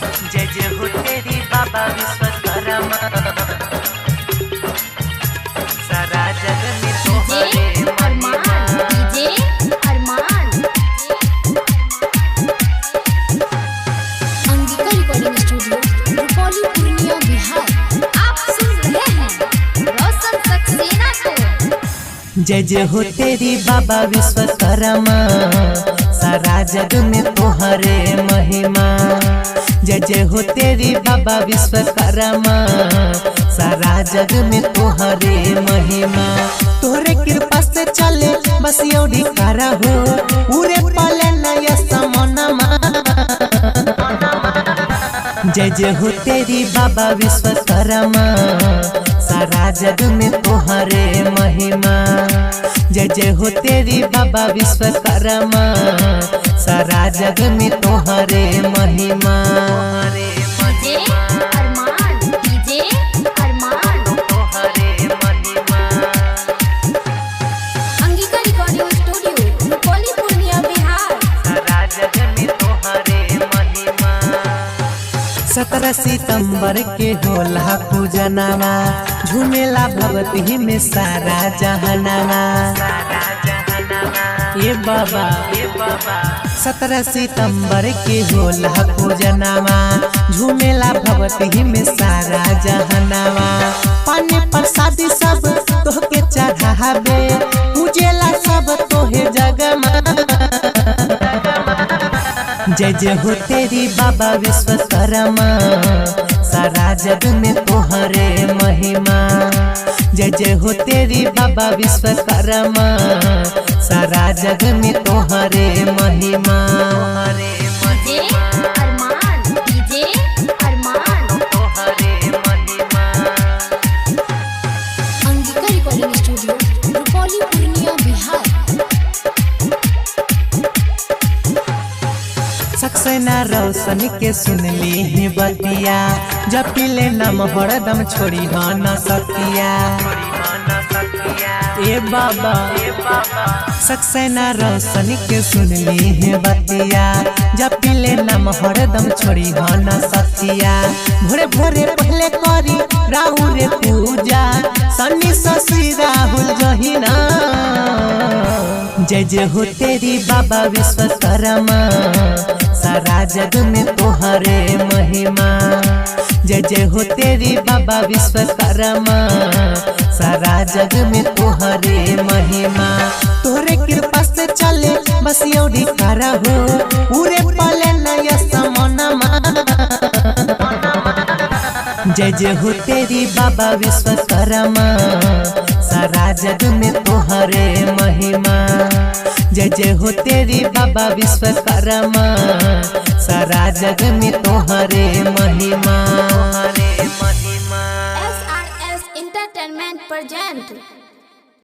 जय जय हो तेरी बाबा विश्वकर्मा, सारा जग में तोहरे महिमा। डीजे अरमान अंगिका रिकॉर्डिंग स्टूडियो रुपौली पूर्णिया बिहार। आप सुन रहे हैं रोशन सक्सेना को। जय जय हो तेरी बाबा विश्वकर्मा, सारा जग में तोहरे महिमा। जय जय हो तेरी बाबा विश्वकर्मा, सारा जग में तोहरे महिमा। तोहरे कृपा से चले बस योड़ी करा हो, पूरे पले नया समनमा। जय जय हो तेरी बाबा विश्वकर्मा, सारा जग में तोहरे महिमा। जय जय हो तेरी बाबा विश्वकर्मा, सारा जग में तोहरे महिमा। डीजे अरमान डीजे अरमान तोहरे महिमा। Angika recording studio Rupauli Purnia Bihar. सारा जग में तोहरे महिमा। 17 सितंबर के होला पूजनावा, झूमेला भगवती में सारा जहानावा। ये बाबा 17 सितंबर के होला पूजनावा, झूमेला भगवती में सारा जहानावा। पाने प्रसादी सब तोहके चढ़ावे, पूजेला सब तोहे जगमा। जय जय हो तेरी बाबा विश्वकर्मा, सारा जग में तोहरे महिमा। जय जय हो तेरी बाबा विश्वकर्मा, सारा जग में तोहरे महिमा। डीजे अरमान डीजे अरमान तोहरे महिमा। Angika recording studio Rupauli Purnia Bihar. सक्सेना रोशन के सुनली ही बतिया, जब पीले नम हरदम छोड़ी हो न सकिया। ए बाबा सक्सेना रोशन के सुनली ही बतिया, जब पीले नम हरदम छोड़ी हो न सकिया। भोरे भोरे पहले करी राहुल पूजा, सन्नी शशि राहुल जहिना। जय जय हो तेरी बाबा विश्वकर्मा, सारा जग में तोहरे महिमा। जय जय हो तेरी बाबा विश्वकर्मा, सारा जग में तोहरे महिमा। तोहरे कृपा से चले बस योड़ी करा हो, पूरे पले नया समनमा। जय जय हो तेरी बाबा विश्वकर्मा, सारा जग में तोहरे महिमा। जय जय हो तेरी बाबा विश्वकर्मा, सारा जग में तोहरे महिमा। SRS Entertainment present